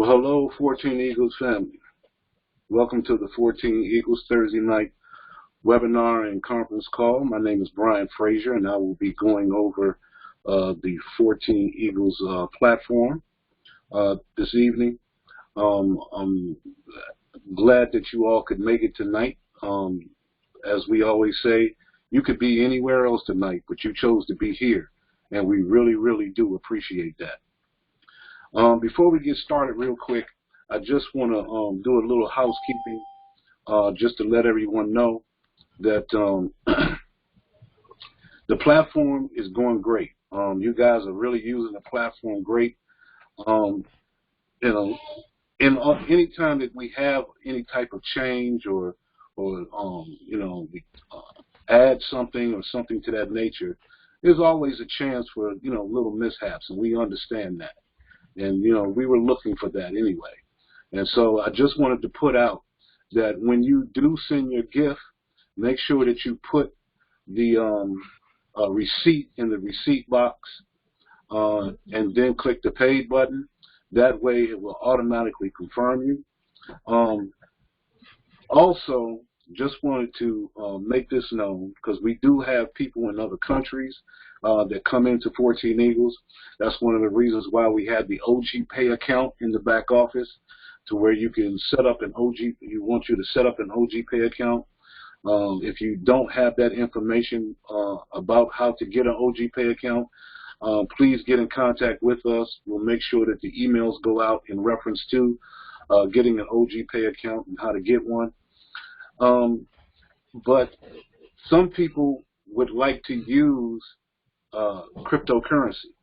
Well, hello, 14 Eagles family. Welcome to the 14 Eagles Thursday night webinar and conference call. My name is Brian Frazier, and I will be going over the 14 Eagles platform this evening. I'm glad that you all could make it tonight. As we always say, you could be anywhere else tonight, but you chose to be here, and we really, really do appreciate that. Before we get started real quick, I just want to do a little housekeeping just to let everyone know that the platform is going great. You guys are really using the platform great. Any time that we have any type of change or we add something or something to that nature, there's always a chance for, little mishaps, and we understand that. And, we were looking for that anyway. And so I just wanted to put out that when you do send your gift, make sure that you put the receipt in the receipt box and then click the paid button. That way it will automatically confirm you. Also, just wanted to make this known because we do have people in other countries that come into 14 Eagles. That's one of the reasons why we had the OG Pay account in the back office, to where you can set up an OG. You want you to set up an OG Pay account. If you don't have that information about how to get an OG Pay account, please get in contact with us. We'll make sure that the emails go out in reference to getting an OG Pay account and how to get one. But some people would like to use cryptocurrency,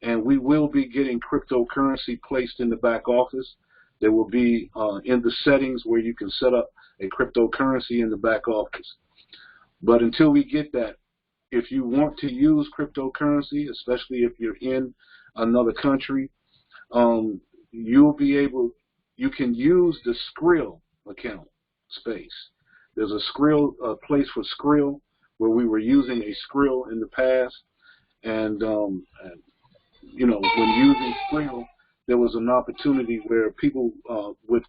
and we will be getting cryptocurrency placed in the back office. There will be in the settings where you can set up a cryptocurrency in the back office. But until we get that, if you want to use cryptocurrency, especially if you're in another country, you can use the Skrill account space. There's a Skrill place for Skrill where we were using a Skrill in the past, and when using Skrill, there was an opportunity where people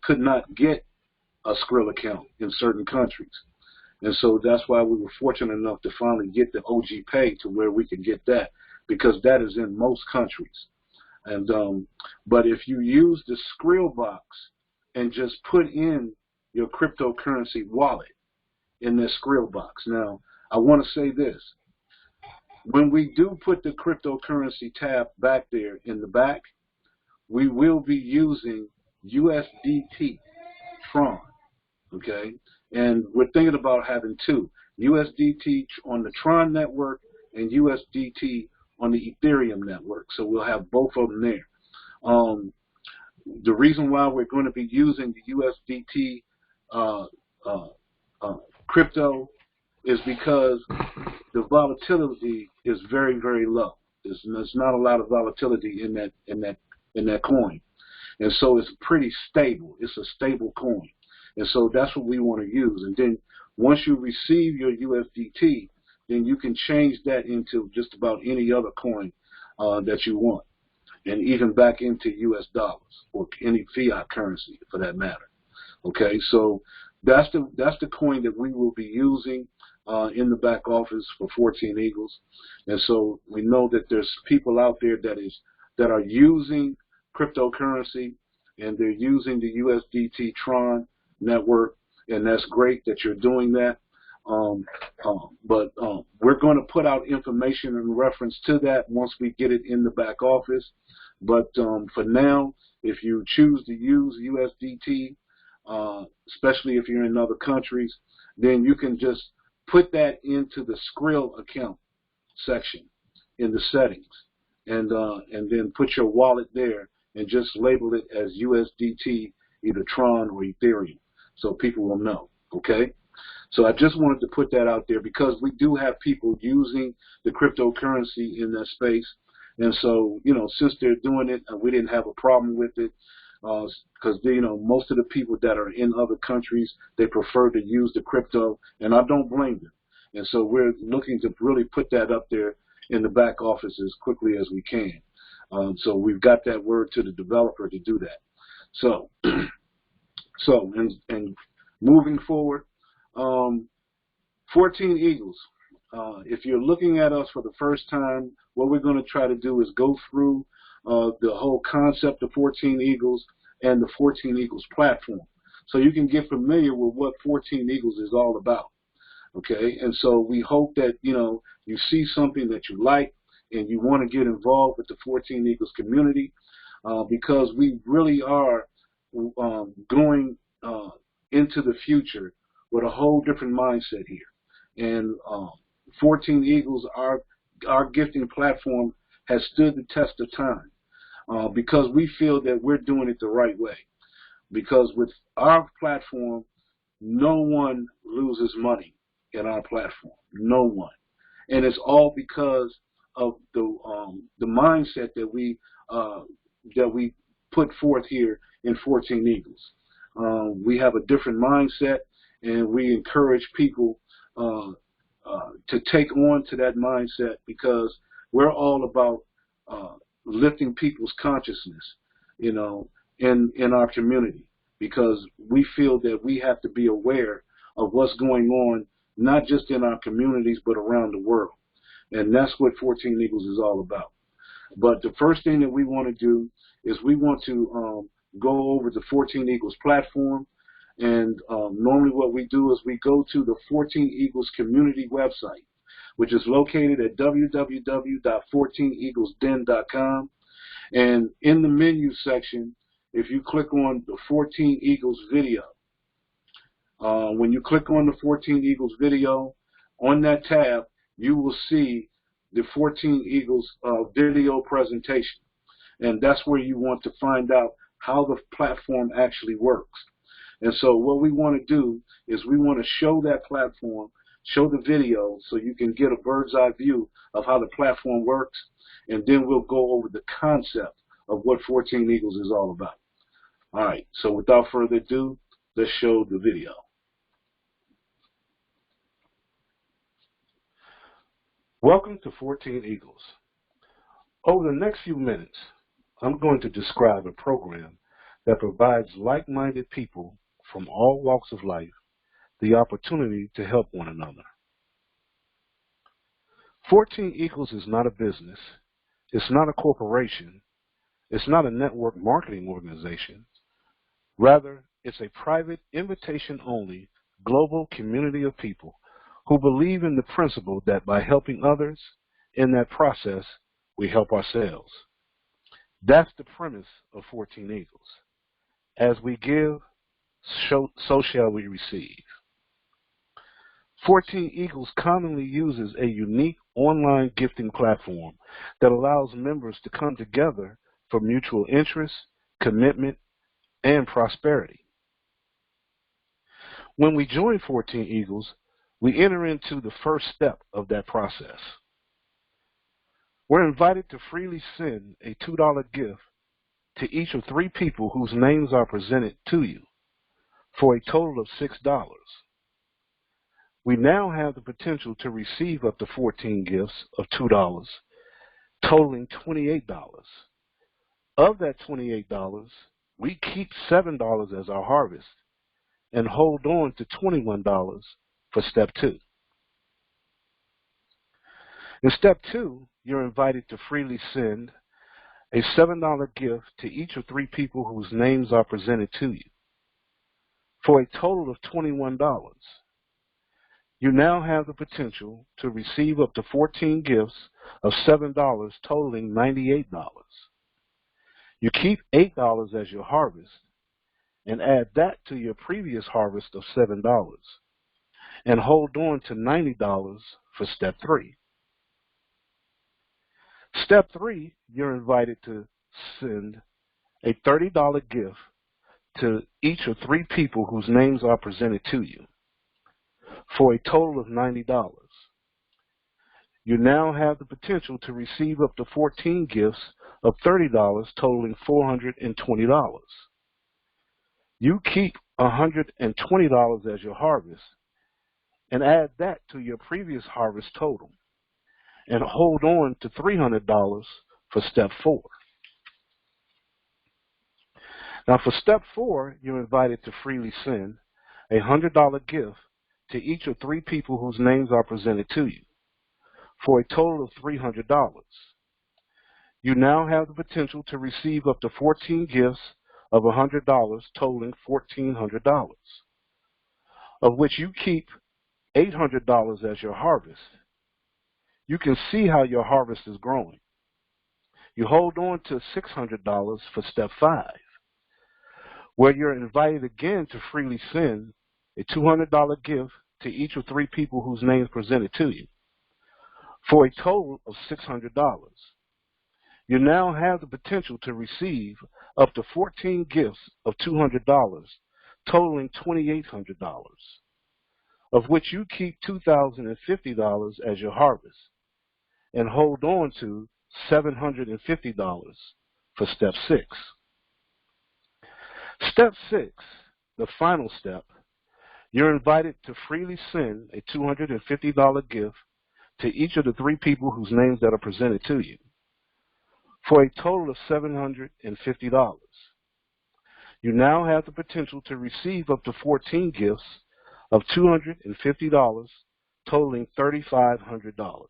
could not get a Skrill account in certain countries, and so that's why we were fortunate enough to finally get the OG Pay to where we could get that, because that is in most countries. And but if you use the Skrill box and just put in your cryptocurrency wallet in this Skrill box. Now, I want to say this. When we do put the cryptocurrency tab back there in the back, we will be using USDT Tron, okay? And we're thinking about having two, USDT on the Tron network and USDT on the Ethereum network. So we'll have both of them there. The reason why we're going to be using the USDT crypto is because the volatility is very, very low. There's not a lot of volatility in that coin, and so it's pretty stable. It's a stable coin, and so that's what we want to use. And then once you receive your USDT, then you can change that into just about any other coin that you want, and even back into US dollars or any fiat currency for that matter. Okay, so that's the coin that we will be using in the back office for 14 Eagles. And so we know that there's people out there that are using cryptocurrency, and they're using the USDT Tron network, and that's great that you're doing that. But we're going to put out information in reference to that once we get it in the back office. But for now, if you choose to use USDT, especially if you're in other countries, then you can just put that into the Skrill account section in the settings, and then put your wallet there and just label it as USDT, either Tron or Ethereum, so people will know. Okay, so I just wanted to put that out there because we do have people using the cryptocurrency in that space, and so since they're doing it, we didn't have a problem with it. Because most of the people that are in other countries, they prefer to use the crypto, and I don't blame them. And so we're looking to really put that up there in the back office as quickly as we can. So we've got that word to the developer to do that. So, and moving forward, 14 Eagles. If you're looking at us for the first time, what we're going to try to do is go through the whole concept of 14 Eagles and the 14 Eagles platform, so you can get familiar with what 14 Eagles is all about. Okay, and so we hope that you see something that you like and you want to get involved with the 14 Eagles community, because we really are going into the future with a whole different mindset here. And 14 Eagles, our gifting platform, has stood the test of time because we feel that we're doing it the right way. Because with our platform, no one loses money in our platform. No one. And it's all because of the mindset that we put forth here in 14 Eagles. We have a different mindset, and we encourage people to take on to that mindset, because we're all about lifting people's consciousness, in our community, because we feel that we have to be aware of what's going on, not just in our communities, but around the world. And that's what 14 Eagles is all about. But the first thing that we want to do is we want to go over the 14 Eagles platform. And normally what we do is we go to the 14 Eagles community website, which is located at www.14eaglesden.com. And in the menu section, if you click on the 14 Eagles video, when you click on the 14 Eagles video, on that tab, you will see the 14 Eagles video presentation. And that's where you want to find out how the platform actually works. And so what we want to do is we want to show that platform, show the video, so you can get a bird's eye view of how the platform works. And then we'll go over the concept of what 14 Eagles is all about. All right, so without further ado, let's show the video. Welcome to 14 Eagles. Over the next few minutes, I'm going to describe a program that provides like-minded people from all walks of life the opportunity to help one another. 14 Eagles is not a business. It's not a corporation. It's not a network marketing organization. Rather, it's a private, invitation-only, global community of people who believe in the principle that by helping others, in that process, we help ourselves. That's the premise of 14 Eagles. As we give, so shall we receive. 14 Eagles commonly uses a unique online gifting platform that allows members to come together for mutual interest, commitment, and prosperity. When we join 14 Eagles, we enter into the first step of that process. We're invited to freely send a $2 gift to each of 3 people whose names are presented to you, for a total of $6. We now have the potential to receive up to 14 gifts of $2, totaling $28. Of that $28, we keep $7 as our harvest and hold on to $21 for step 2. In step 2, you're invited to freely send a $7 gift to each of 3 people whose names are presented to you, for a total of $21. You now have the potential to receive up to 14 gifts of $7, totaling $98. You keep $8 as your harvest and add that to your previous harvest of $7 and hold on to $90 for step 3. Step 3, you're invited to send a $30 gift to each of 3 people whose names are presented to you, for a total of $90. You now have the potential to receive up to 14 gifts of $30, totaling $420. You keep $120 as your harvest and add that to your previous harvest total and hold on to $300 for step 4. Now for step 4, you're invited to freely send a $100 gift to each of 3 people whose names are presented to you for a total of $300. You now have the potential to receive up to 14 gifts of $100 totaling $1,400, of which you keep $800 as your harvest. You can see how your harvest is growing. You hold on to $600 for step 5, where you're invited again to freely send a $200 gift to each of 3 people whose names presented to you for a total of $600. You now have the potential to receive up to 14 gifts of $200 totaling $2,800, of which you keep $2,050 as your harvest and hold on to $750 for step 6. Step 6, the final step, you're invited to freely send a $250 gift to each of the 3 people whose names that are presented to you for a total of $750. You now have the potential to receive up to 14 gifts of $250 totaling $3,500.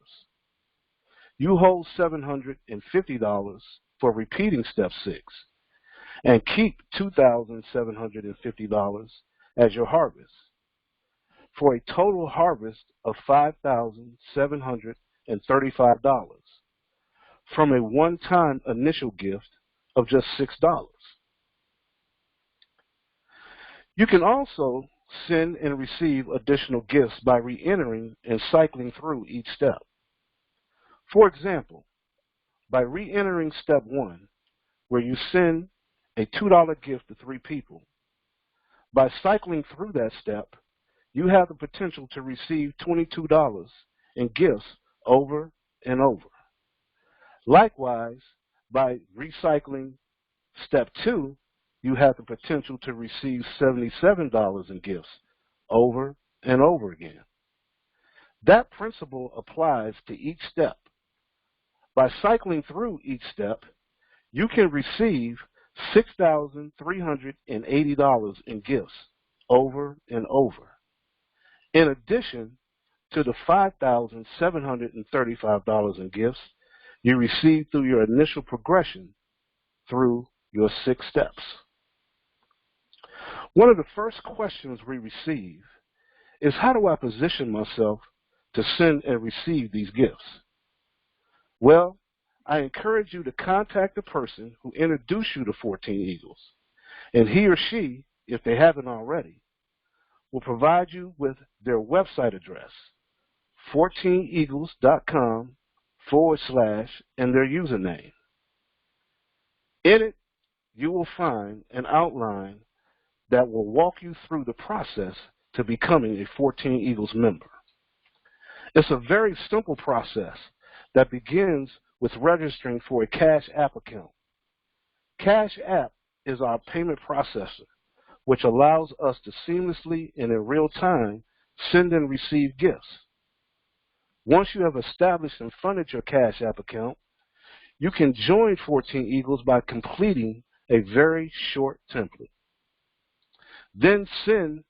You hold $750 for repeating step 6 and keep $2,750 as your harvest for a total harvest of $5,735 from a one-time initial gift of just $6. You can also send and receive additional gifts by re-entering and cycling through each step. For example, by re-entering step 1, where you send a $2 gift to 3 people, by cycling through that step, you have the potential to receive $22 in gifts over and over. Likewise, by recycling step 2, you have the potential to receive $77 in gifts over and over again. That principle applies to each step. By cycling through each step, you can receive $6,380 in gifts over and over, in addition to the $5,735 in gifts you receive through your initial progression through your 6 steps. One of the first questions we receive is, how do I position myself to send and receive these gifts? Well, I encourage you to contact the person who introduced you to 14 Eagles, and he or she, if they haven't already, will provide you with their website address, 14eagles.com/ and their username. In it, you will find an outline that will walk you through the process to becoming a 14 Eagles member. It's a very simple process that begins with registering for a Cash App account. Cash App is our payment processor, which allows us to seamlessly and in real time send and receive gifts. Once you have established and funded your Cash App account, you can join 14 Eagles by completing a very short template. Then send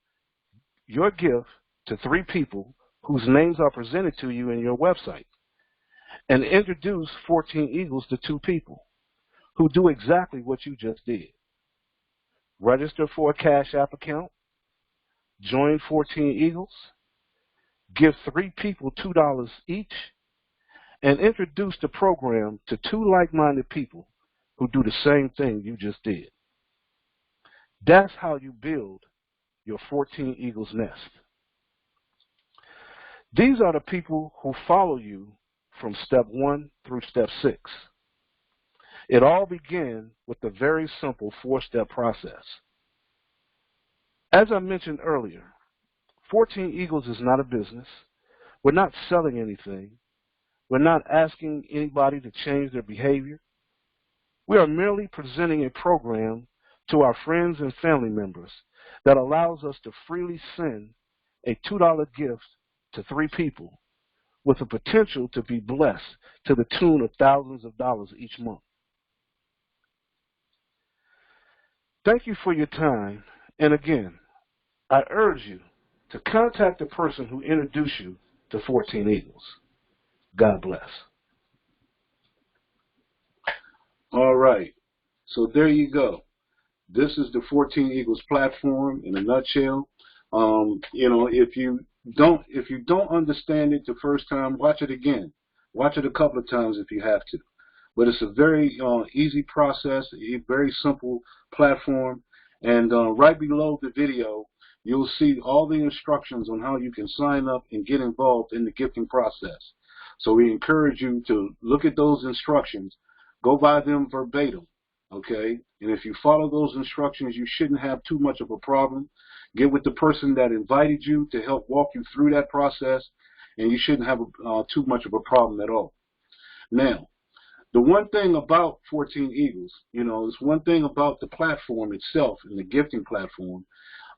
your gift to 3 people whose names are presented to you in your website, and introduce 14 Eagles to 2 people who do exactly what you just did. Register for a Cash App account, join 14 Eagles, give 3 people $2 each, and introduce the program to 2 like-minded people who do the same thing you just did. That's how you build your 14 Eagles nest. These are the people who follow you from step 1 through step 6. It all began with the very simple 4-step process. As I mentioned earlier, 14 Eagles is not a business. We're not selling anything. We're not asking anybody to change their behavior. We are merely presenting a program to our friends and family members that allows us to freely send a $2 gift to 3 people with the potential to be blessed to the tune of thousands of dollars each month. Thank you for your time. And again, I urge you to contact the person who introduced you to 14 Eagles. God bless. All right. So there you go. This is the 14 Eagles platform in a nutshell. If you don't understand it the first time, watch it again. Watch it a couple of times if you have to. But it's a very easy process, a very simple platform. And right below the video, you'll see all the instructions on how you can sign up and get involved in the gifting process. So we encourage you to look at those instructions, go by them verbatim, okay? And if you follow those instructions, you shouldn't have too much of a problem. Get with the person that invited you to help walk you through that process, and you shouldn't have too much of a problem at all. Now, the one thing about 14 Eagles, there's one thing about the platform itself and the gifting platform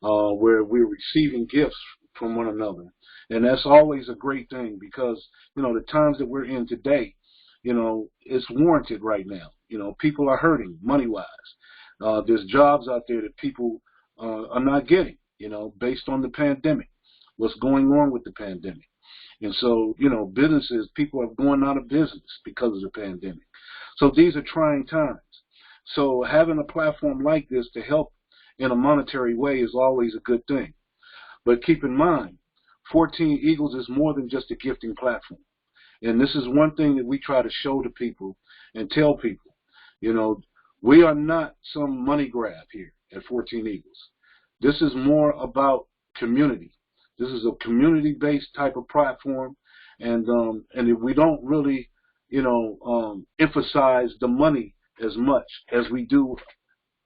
where we're receiving gifts from one another. And that's always a great thing because, the times that we're in today, it's warranted right now. People are hurting money-wise. There's jobs out there that people are not getting, based on the pandemic, what's going on with the pandemic. And so, businesses, people are going out of business because of the pandemic. So these are trying times. So having a platform like this to help in a monetary way is always a good thing. But keep in mind, 14 Eagles is more than just a gifting platform. And this is one thing that we try to show to people and tell people. We are not some money grab here at 14 Eagles. This is more about community. This is a community-based type of platform, and we don't really, emphasize the money as much as we do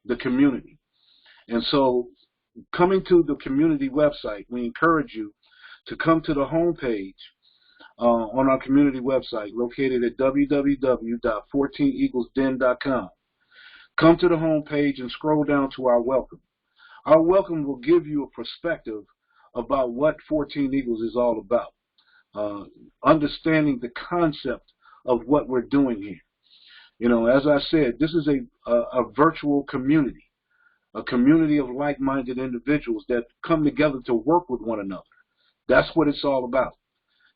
the community. And so, coming to the community website, we encourage you to come to the homepage on our community website located at www.14eaglesden.com. Come to the homepage and scroll down to our welcome. Our welcome will give you a perspective about what 14 Eagles is all about, understanding the concept of what we're doing here. As I said, this is a virtual community, a community of like-minded individuals that come together to work with one another. That's what it's all about.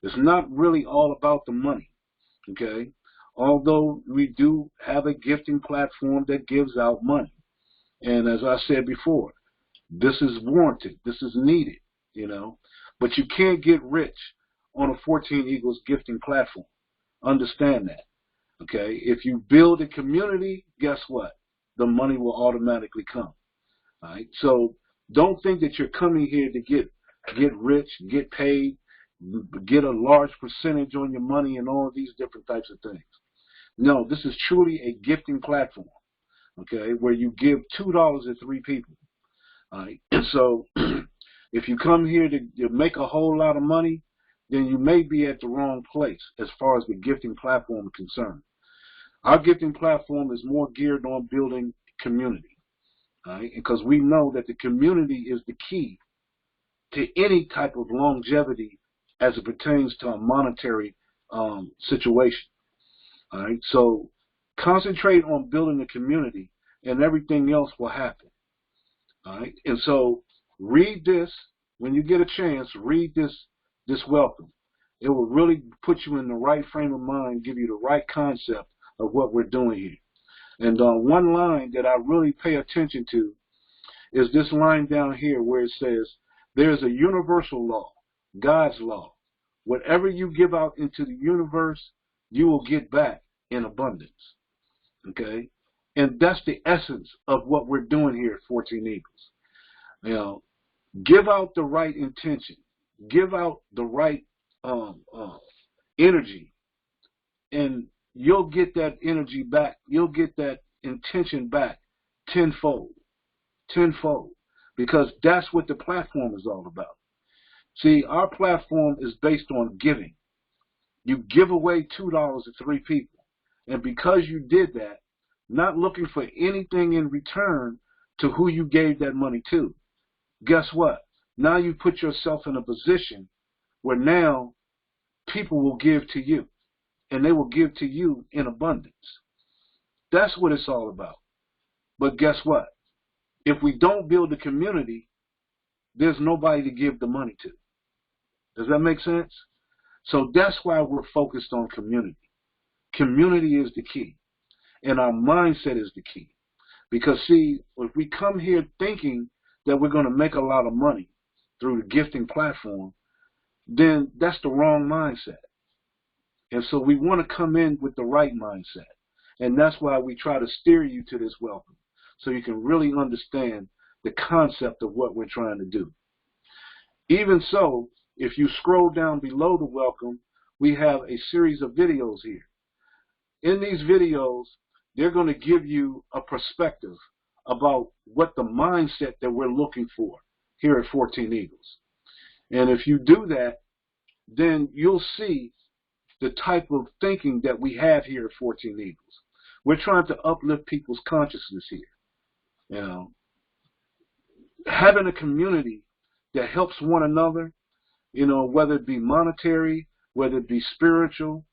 It's not really all about the money, okay? Although we do have a gifting platform that gives out money. And as I said before, this is warranted. This is needed, But you can't get rich on a 14 Eagles gifting platform. Understand that, okay? If you build a community, guess what? The money will automatically come, all right? So don't think that you're coming here to get rich, get paid, get a large percentage on your money and all of these different types of things. No, this is truly a gifting platform, okay, where you give $2 to 3 people. All right. So if you come here to make a whole lot of money, then you may be at the wrong place as far as the gifting platform is concerned. Our gifting platform is more geared on building community, all right, because we know that the community is the key to any type of longevity as it pertains to a monetary situation. All right, so concentrate on building a community, and everything else will happen. All right, and so read this when you get a chance. Read this welcome. It will really put you in the right frame of mind, give you the right concept of what we're doing here. And one line that I really pay attention to is this line down here where it says, "There's a universal law, God's law. Whatever you give out into the universe, you will get back in abundance." Okay? And that's the essence of what we're doing here at 14 Eagles. Give out the right intention. Give out the right energy. And you'll get that energy back. You'll get that intention back tenfold. Tenfold. Because that's what the platform is all about. See, our platform is based on giving. You give away $2 to 3 people. And because you did that, not looking for anything in return to who you gave that money to, guess what? Now you put yourself in a position where now people will give to you. And they will give to you in abundance. That's what it's all about. But guess what? if we don't build the community, there's nobody to give the money to. Does that make sense? So that's why we're focused on community. Community is the key, and our mindset is the key. Because, see, if we come here thinking that we're going to make a lot of money through the gifting platform, then that's the wrong mindset. And so we want to come in with the right mindset. And that's why we try to steer you to this welcome, so you can really understand the concept of what we're trying to do. Even so, if you scroll down below the welcome, we have a series of videos here. In these videos, they're going to give you a perspective about what the mindset that we're looking for here at 14 Eagles. And if you do that, then you'll see the type of thinking that we have here at 14 Eagles. We're trying to uplift people's consciousness here. You know, having a community that helps one another, you know, whether it be monetary, whether it be spiritual,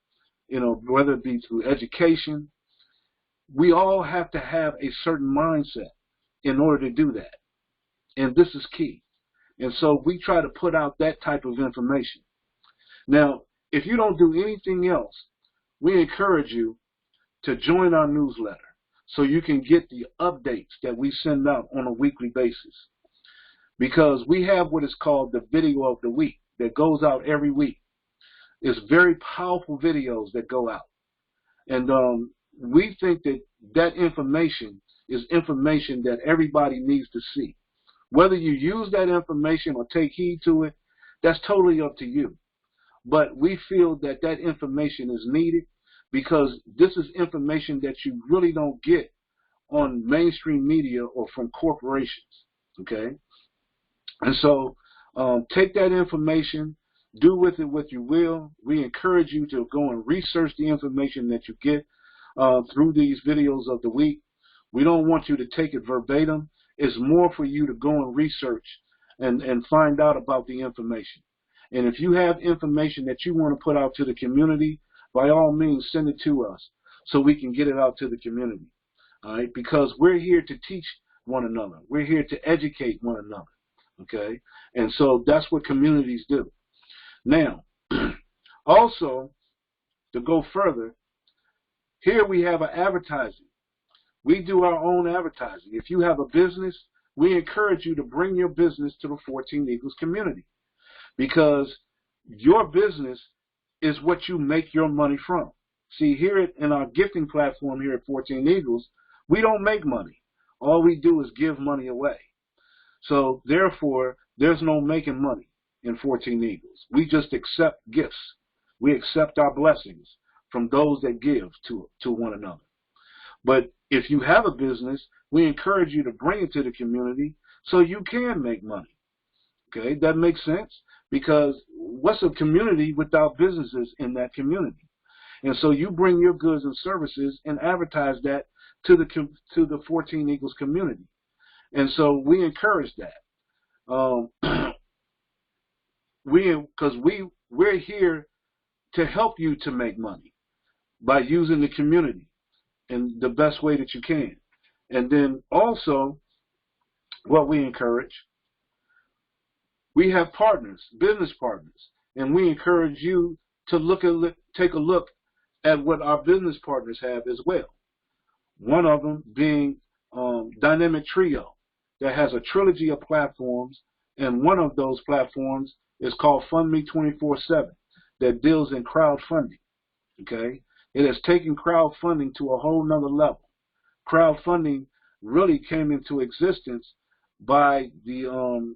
you know, whether it be through education, we all have to have a certain mindset in order to do that. And this is key. And so we try to put out that type of information. Now, if you don't do anything else, we encourage you to join our newsletter so you can get the updates that we send out on a weekly basis. Because we have what is called the video of the week that goes out every week. It's very powerful videos that go out. And we think that that information is information that everybody needs to see. Whether you use that information or take heed to it, that's totally up to you. But we feel that that information is needed because this is information that you really don't get on mainstream media or from corporations, okay? And so take that information, do with it what you will. We encourage you to go and research the information that you get through these videos of the week. We don't want you to take it verbatim. It's more for you to go and research and find out about the information. And if you have information that you want to put out to the community, by all means, send it to us so we can get it out to the community. All right? Because we're here to teach one another. We're here to educate one another. Okay? And so that's what communities do. Now, also, to go further, here we have an advertising. We do our own advertising. If you have a business, we encourage you to bring your business to the 14 Eagles community, because your business is what you make your money from. See, here in our gifting platform here at 14 Eagles, we don't make money. All we do is give money away. So therefore, there's no making money in 14 Eagles. We just accept gifts. We accept our blessings from those that give to one another. But if you have a business, we encourage you to bring it to the community so you can make money. Okay, that makes sense? Because what's a community without businesses in that community? And so you bring your goods and services and advertise that to the 14 Eagles community. And so we encourage that. Because we're here to help you to make money by using the community in the best way that you can. And then also, what we encourage, we have partners, business partners, and we encourage you to take a look at what our business partners have as well. One of them being Dynamic Trio, that has a trilogy of platforms, and one of those platforms is called Fund Me 24/7, that deals in crowdfunding. Okay, it has taken crowdfunding to a whole nother level. Crowdfunding really came into existence by the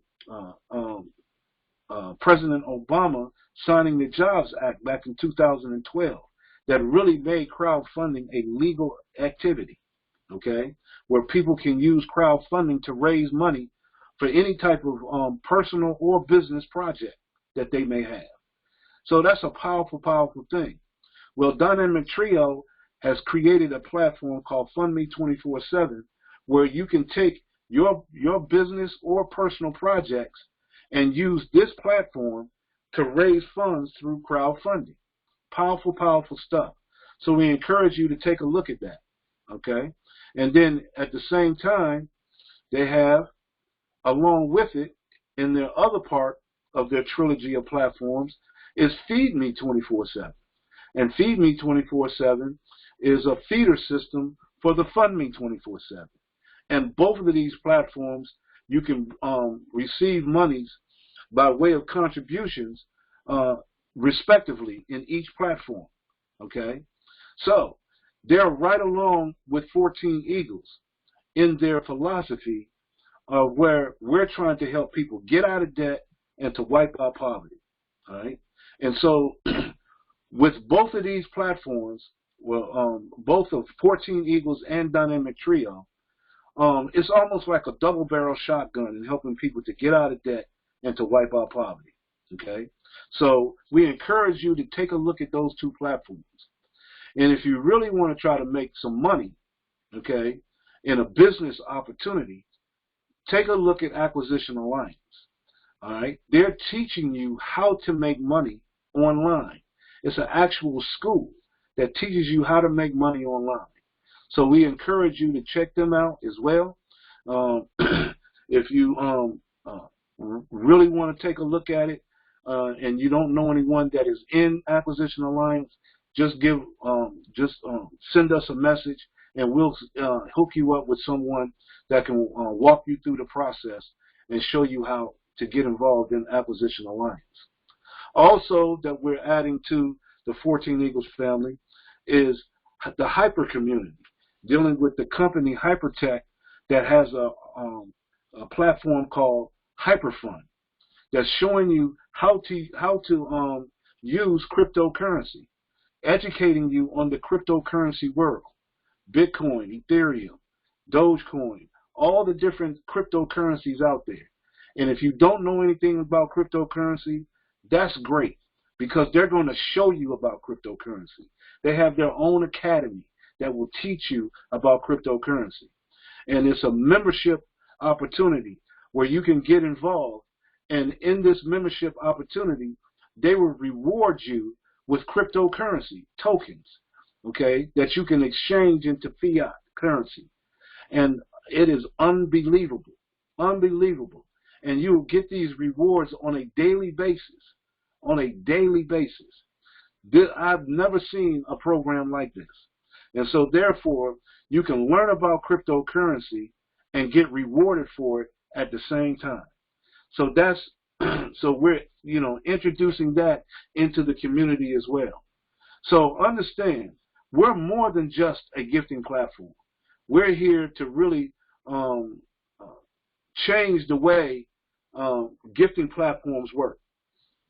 President Obama signing the Jobs Act back in 2012, that really made crowdfunding a legal activity, okay, where people can use crowdfunding to raise money for any type of personal or business project that they may have. So that's a powerful, powerful thing. Well, Dynamic Trio has created a platform called Fund Me 24/7, where you can take your business or personal projects and use this platform to raise funds through crowdfunding. Powerful, powerful stuff. So we encourage you to take a look at that, okay? And then at the same time, they have, along with it, in their other part of their trilogy of platforms, is Feed Me 24/7. And Feed Me 24/7 is a feeder system for the Fund Me 24/7. And both of these platforms, you can receive monies by way of contributions, respectively, in each platform. Okay? So, they're right along with 14 Eagles in their philosophy of where we're trying to help people get out of debt and to wipe out poverty. All right? And so, with both of these platforms, well, both of 14 Eagles and Dynamic Trio, it's almost like a double-barrel shotgun in helping people to get out of debt and to wipe out poverty. Okay? So we encourage you to take a look at those two platforms. And if you really want to try to make some money, okay, in a business opportunity, take a look at Acquisition Alliance. All right? They're teaching you how to make money online. It's an actual school that teaches you how to make money online. So we encourage you to check them out as well. If you really want to take a look at it and you don't know anyone that is in Acquisition Alliance, just send us a message and we'll hook you up with someone that can walk you through the process and show you how to get involved in Acquisition Alliance. Also, that we're adding to the 14 Eagles family is the hyper community, dealing with the company Hypertech that has a platform called HyperFund that's showing you how to use cryptocurrency, educating you on the cryptocurrency world, Bitcoin, Ethereum, Dogecoin, all the different cryptocurrencies out there. And if you don't know anything about cryptocurrency, that's great, because they're going to show you about cryptocurrency. They have their own academy that will teach you about cryptocurrency. And it's a membership opportunity where you can get involved. And in this membership opportunity, they will reward you with cryptocurrency tokens, okay, that you can exchange into fiat currency. And it is unbelievable, unbelievable. And you will get these rewards on a daily basis, on a daily basis. I've never seen a program like this. And so therefore, you can learn about cryptocurrency and get rewarded for it at the same time. So that's so we're introducing that into the community as well. So understand, we're more than just a gifting platform. We're here to really change the way gifting platforms work.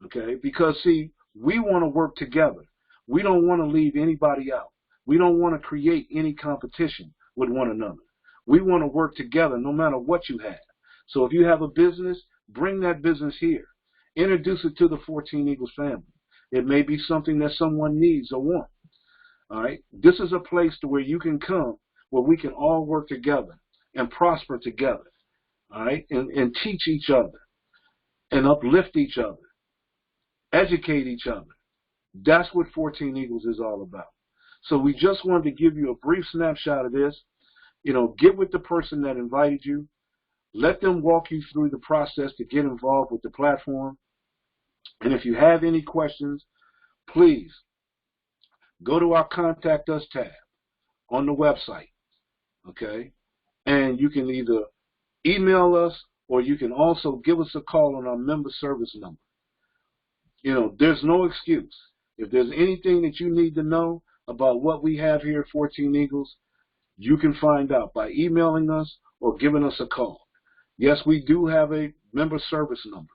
Okay? Because see, we want to work together. We don't want to leave anybody out. We don't want to create any competition with one another. We want to work together no matter what you have. So if you have a business, bring that business here. Introduce it to the 14 Eagles family. It may be something that someone needs or wants. All right? This is a place to where you can come where we can all work together and prosper together. All right? And teach each other and uplift each other. Educate each other. That's what 14 Eagles is all about. So we just wanted to give you a brief snapshot of this. Get with the person that invited you. Let them walk you through the process to get involved with the platform. And if you have any questions, please go to our Contact Us tab on the website. Okay? And you can either email us or you can also give us a call on our member service number. There's no excuse. If there's anything that you need to know about what we have here at 14 Eagles, you can find out by emailing us or giving us a call. Yes, we do have a member service number.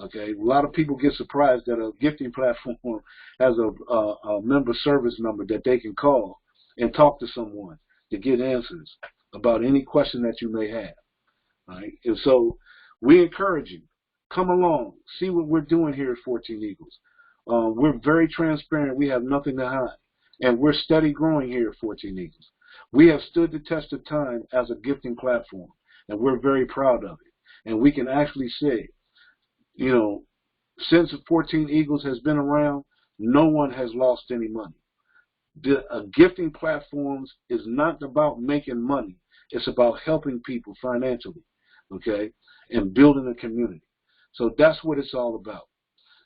Okay, a lot of people get surprised that a gifting platform has a member service number that they can call and talk to someone to get answers about any question that you may have. All right, and so we encourage you, come along, see what we're doing here at 14 Eagles. We're very transparent. We have nothing to hide, and we're steady growing here at 14 Eagles. We have stood the test of time as a gifting platform, and we're very proud of it. And we can actually say, since 14 Eagles has been around, no one has lost any money. The gifting platforms is not about making money. It's about helping people financially, okay, and building a community. So that's what it's all about.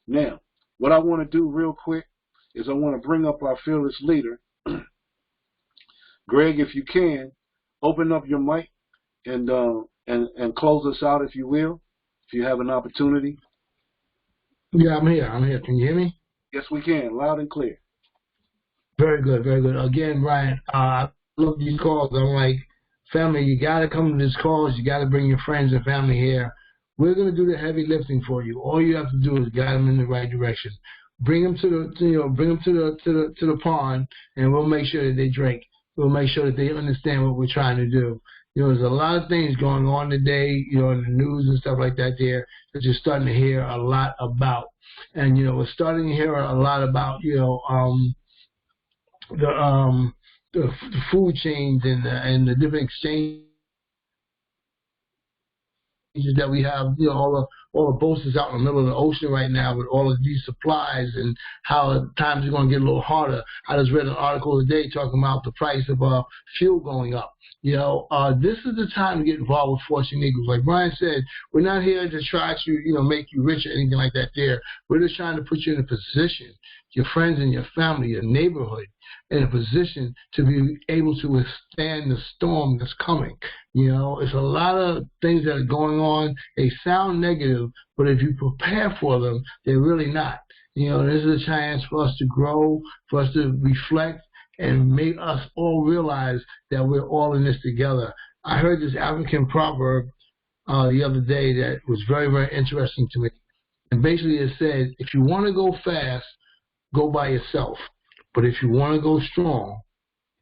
Now, what I want to do real quick is I want to bring up our fearless leader. Greg, if you can, open up your mic and close us out, if you will, if you have an opportunity. Yeah, I'm here. Can you hear me? Yes, we can, loud and clear. Very good, very good. Again, Ryan, I look at these calls. I'm like, family, you got to come to these calls. You got to bring your friends and family here. We're going to do the heavy lifting for you. All you have to do is guide them in the right direction. Bring them to the pond, and we'll make sure that they drink. We'll make sure that they understand what we're trying to do. There's a lot of things going on today, in the news and stuff like that there that you're starting to hear a lot about. And, we're starting to hear a lot about, the food chains and the different exchanges that we have, all the boats is out in the middle of the ocean right now with all of these supplies, and how times are going to get a little harder. I just read an article today talking about the price of fuel going up. This is the time to get involved with Fortune Eagles. Like Brian said, we're not here to try to, make you rich or anything like that there. We're just trying to put you in a position, your friends and your family, your neighborhood, in a position to be able to withstand the storm that's coming. It's a lot of things that are going on. They sound negative, but if you prepare for them, they're really not. This is a chance for us to grow, for us to reflect, and make us all realize that we're all in this together. I heard this African proverb the other day that was very, very interesting to me. And basically it said, if you want to go fast, go by yourself. But if you want to go strong,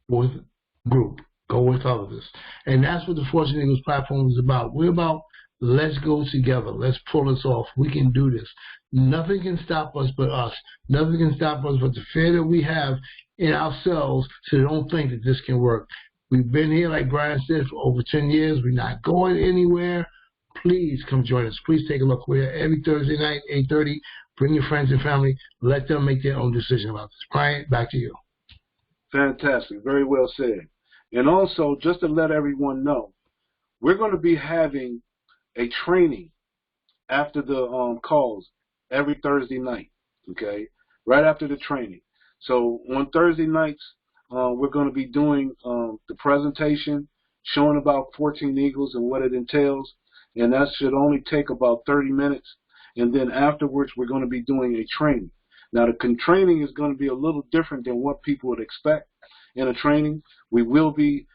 with a group, go with others. And that's what the Fortune Eagles platform is about. We're about, let's go together. Let's pull this off. We can do this. Nothing can stop us but us. Nothing can stop us but the fear that we have in ourselves, so don't think that this can work. We've been here, like Brian said, for over 10 years. We're not going anywhere. Please come join us. Please take a look. We're here every Thursday night, 8:30. Bring your friends and family. Let them make their own decision about this. Brian, back to you. Fantastic. Very well said. And also, just to let everyone know, we're going to be having a training after the calls every Thursday night, okay, right after the training. So on Thursday nights, we're going to be doing the presentation, showing about 14 Eagles and what it entails, and that should only take about 30 minutes. And then afterwards, we're going to be doing a training. Now, the training is going to be a little different than what people would expect in a training. We will be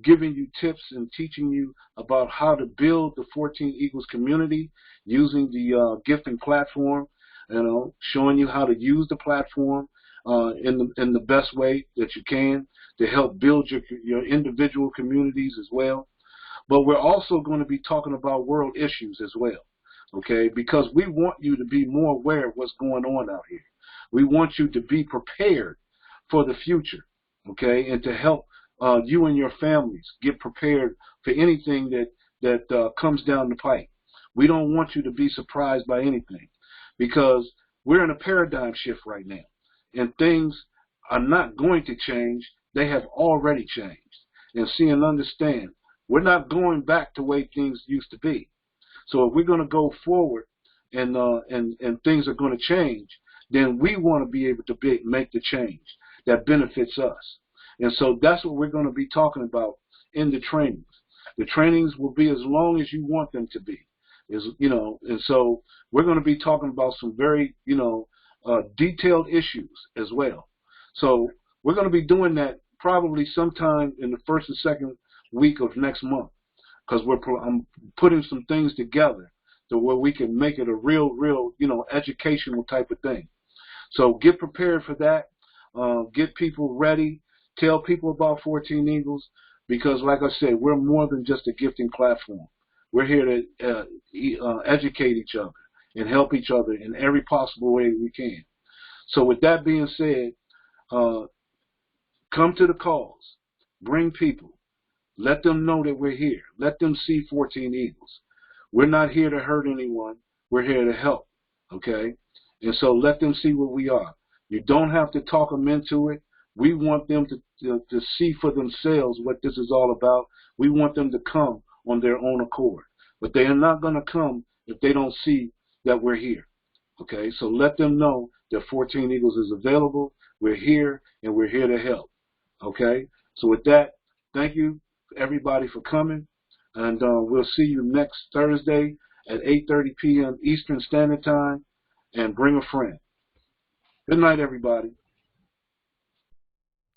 giving you tips and teaching you about how to build the 14 Eagles community using the gifting platform, showing you how to use the platform in the best way that you can to help build your individual communities as well. But we're also going to be talking about world issues as well, okay, because we want you to be more aware of what's going on out here. We want you to be prepared for the future, okay, and to help you and your families get prepared for anything that comes down the pipe. We don't want you to be surprised by anything, because we're in a paradigm shift right now, and things are not going to change. They have already changed. And see and understand, we're not going back to the way things used to be. So if we're going to go forward and things are going to change, then we want to be able to make the change that benefits us. And so that's what we're going to be talking about in the trainings. The trainings will be as long as you want them to be, and so we're going to be talking about some very, detailed issues as well. So we're going to be doing that probably sometime in the first or second week of next month, because I'm putting some things together to where we can make it a real, educational type of thing. So get prepared for that. Get people ready. Tell people about 14 Eagles, because, like I said, we're more than just a gifting platform. We're here to educate each other and help each other in every possible way we can. So with that being said, come to the calls. Bring people. Let them know that we're here. Let them see 14 Eagles. We're not here to hurt anyone. We're here to help, okay? And so let them see what we are. You don't have to talk them into it, We want them to see for themselves what this is all about. We want them to come on their own accord. But they are not going to come if they don't see that we're here. Okay, so let them know that 14 Eagles is available. We're here, and we're here to help. Okay, so with that, thank you everybody for coming, and we'll see you next Thursday at 8:30 p.m. Eastern Standard Time, and bring a friend. Good night, everybody.